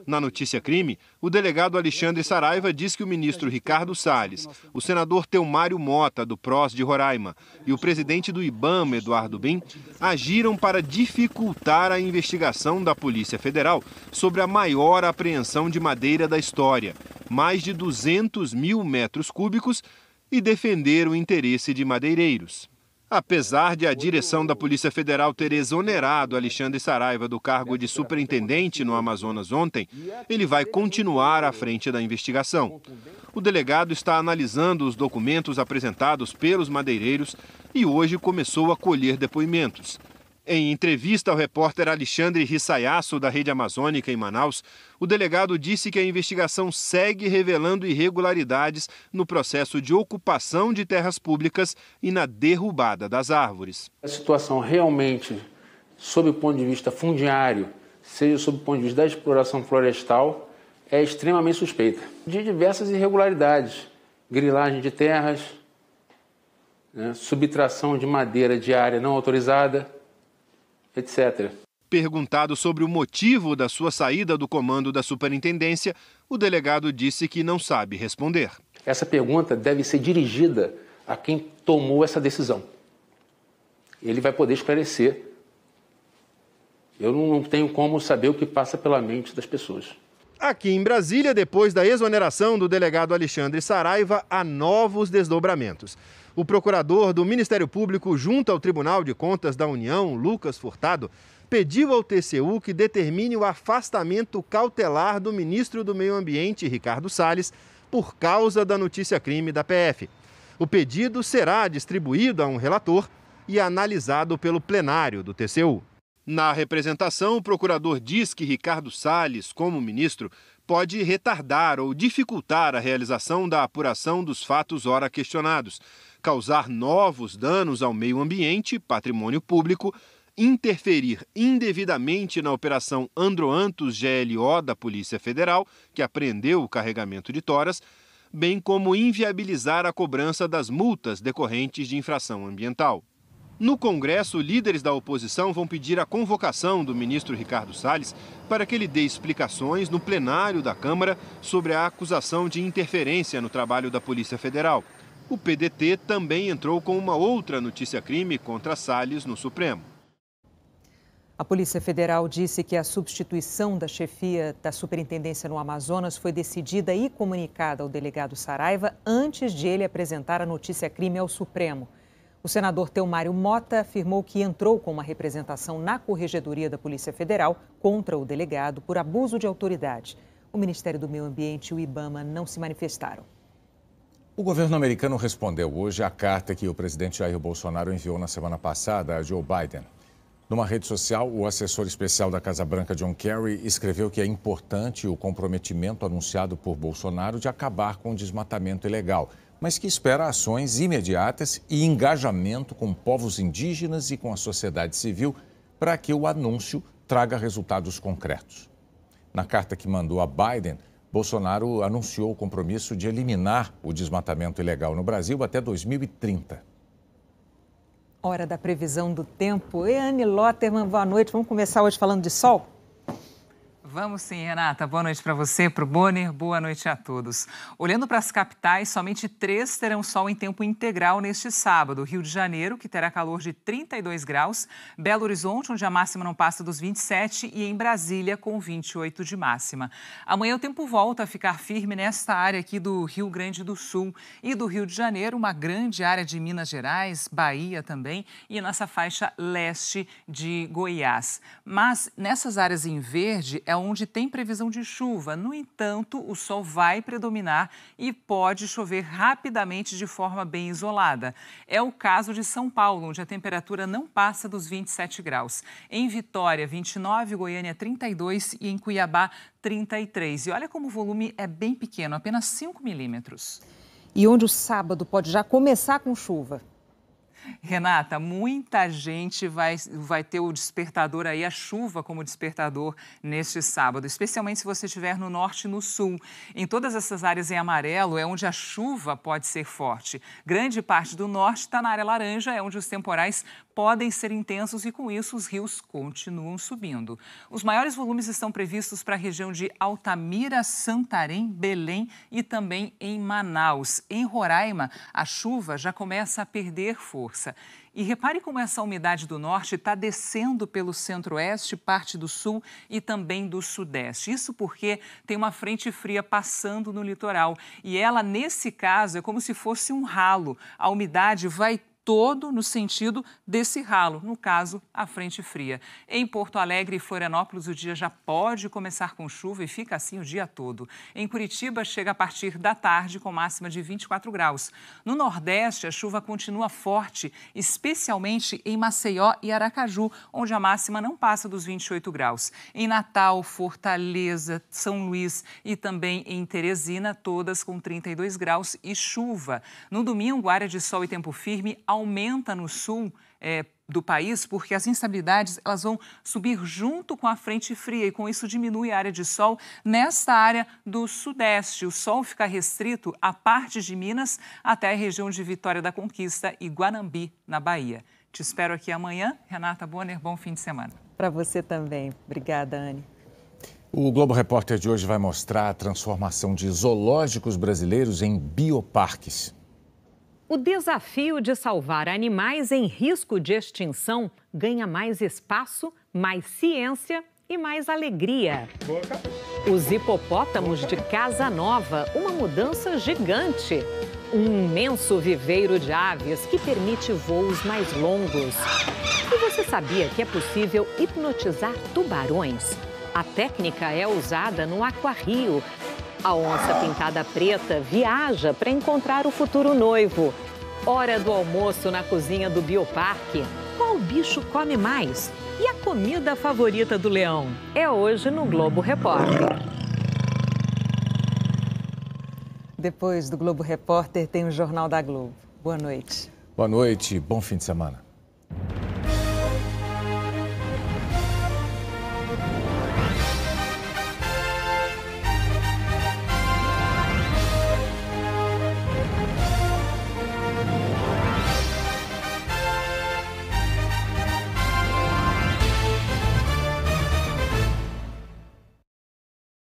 S: Na notícia crime, o delegado Alexandre Saraiva diz que o ministro Ricardo Salles, o senador Teomário Mota, do PROS de Roraima, e o presidente do IBAMA, Eduardo Bin, agiram para dificultar a investigação da Polícia Federal sobre a maior apreensão de madeira da história, mais de 200 mil metros cúbicos, e defender o interesse de madeireiros. Apesar de a direção da Polícia Federal ter exonerado Alexandre Saraiva do cargo de superintendente no Amazonas ontem, ele vai continuar à frente da investigação. O delegado está analisando os documentos apresentados pelos madeireiros e hoje começou a colher depoimentos. Em entrevista ao repórter Alexandre Rissayasso, da Rede Amazônica em Manaus, o delegado disse que a investigação segue revelando irregularidades no processo de ocupação de terras públicas e na derrubada das árvores.
T: A situação realmente, sob o ponto de vista fundiário, seja sob o ponto de vista da exploração florestal, é extremamente suspeita. De diversas irregularidades, grilagem de terras, subtração de madeira de área não autorizada, etc.
S: Perguntado sobre o motivo da sua saída do comando da superintendência, o delegado disse que não sabe responder.
T: Essa pergunta deve ser dirigida a quem tomou essa decisão. Ele vai poder esclarecer. Eu não tenho como saber o que passa pela mente das pessoas.
S: Aqui em Brasília, depois da exoneração do delegado Alexandre Saraiva, há novos desdobramentos. O procurador do Ministério Público junto ao Tribunal de Contas da União, Lucas Furtado, pediu ao TCU que determine o afastamento cautelar do ministro do Meio Ambiente, Ricardo Salles, por causa da notícia-crime da PF. O pedido será distribuído a um relator e analisado pelo plenário do TCU. Na representação, o procurador diz que Ricardo Salles, como ministro, pode retardar ou dificultar a realização da apuração dos fatos ora questionados, causar novos danos ao meio ambiente, patrimônio público, interferir indevidamente na Operação Androantos GLO da Polícia Federal, que apreendeu o carregamento de toras, bem como inviabilizar a cobrança das multas decorrentes de infração ambiental. No Congresso, líderes da oposição vão pedir a convocação do ministro Ricardo Salles para que ele dê explicações no plenário da Câmara sobre a acusação de interferência no trabalho da Polícia Federal. O PDT também entrou com uma outra notícia-crime contra Salles no Supremo.
B: A Polícia Federal disse que a substituição da chefia da Superintendência no Amazonas foi decidida e comunicada ao delegado Saraiva antes de ele apresentar a notícia-crime ao Supremo. O senador Teomário Mota afirmou que entrou com uma representação na Corregedoria da Polícia Federal contra o delegado por abuso de autoridade. O Ministério do Meio Ambiente e o IBAMA não se manifestaram.
A: O governo americano respondeu hoje à carta que o presidente Jair Bolsonaro enviou na semana passada a Joe Biden. Numa rede social, o assessor especial da Casa Branca, John Kerry, escreveu que é importante o comprometimento anunciado por Bolsonaro de acabar com o desmatamento ilegal, mas que espera ações imediatas e engajamento com povos indígenas e com a sociedade civil para que o anúncio traga resultados concretos. Na carta que mandou a Biden, Bolsonaro anunciou o compromisso de eliminar o desmatamento ilegal no Brasil até 2030.
B: Hora da previsão do tempo. Anne Lotterman, boa noite. Vamos começar hoje falando de sol?
C: Vamos sim, Renata. Boa noite para você, para o Bonner. Boa noite a todos. Olhando para as capitais, somente 3 terão sol em tempo integral neste sábado. Rio de Janeiro, que terá calor de 32 graus. Belo Horizonte, onde a máxima não passa dos 27. E em Brasília, com 28 de máxima. Amanhã o tempo volta a ficar firme nesta área aqui do Rio Grande do Sul e do Rio de Janeiro, uma grande área de Minas Gerais, Bahia também, e nessa faixa leste de Goiás. Mas nessas áreas em verde é onde tem previsão de chuva. No entanto, o sol vai predominar e pode chover rapidamente de forma bem isolada. É o caso de São Paulo, onde a temperatura não passa dos 27 graus. Em Vitória, 29, Goiânia, 32 e em Cuiabá, 33. E olha como o volume é bem pequeno, apenas 5 milímetros.
B: E onde o sábado pode já começar com chuva?
C: Renata, muita gente vai ter o despertador aí, a chuva como despertador neste sábado, especialmente se você estiver no norte e no sul. Em todas essas áreas em amarelo é onde a chuva pode ser forte. Grande parte do norte está na área laranja, é onde os temporais podem ser intensos e com isso os rios continuam subindo. Os maiores volumes estão previstos para a região de Altamira, Santarém, Belém e também em Manaus. Em Roraima, a chuva já começa a perder força. E repare como essa umidade do norte está descendo pelo centro-oeste, parte do sul e também do sudeste. Isso porque tem uma frente fria passando no litoral. E ela, nesse caso, é como se fosse um ralo. A umidade vai todo no sentido desse ralo, no caso, a frente fria. Em Porto Alegre e Florianópolis, o dia já pode começar com chuva e fica assim o dia todo. Em Curitiba, chega a partir da tarde com máxima de 24 graus. No Nordeste, a chuva continua forte, especialmente em Maceió e Aracaju, onde a máxima não passa dos 28 graus. Em Natal, Fortaleza, São Luís e também em Teresina, todas com 32 graus e chuva. No domingo, área de sol e tempo firme aumenta no sul do país porque as instabilidades elas vão subir junto com a frente fria e com isso diminui a área de sol nesta área do sudeste. O sol fica restrito a partes de Minas até a região de Vitória da Conquista e Guanambi, na Bahia. Te espero aqui amanhã. Renata Bonner, bom fim de semana.
B: Para você também. Obrigada, Anne.
A: O Globo Repórter de hoje vai mostrar a transformação de zoológicos brasileiros em bioparques.
K: O desafio de salvar animais em risco de extinção ganha mais espaço, mais ciência e mais alegria. Os hipopótamos de Casa Nova, uma mudança gigante. Um imenso viveiro de aves que permite voos mais longos. E você sabia que é possível hipnotizar tubarões? A técnica é usada no Aquário. A onça pintada preta viaja para encontrar o futuro noivo. Hora do almoço na cozinha do Bioparque. Qual bicho come mais? E a comida favorita do leão? É hoje no Globo Repórter.
B: depois do Globo Repórter tem o Jornal da Globo. Boa noite.
A: Boa noite, bom fim de semana.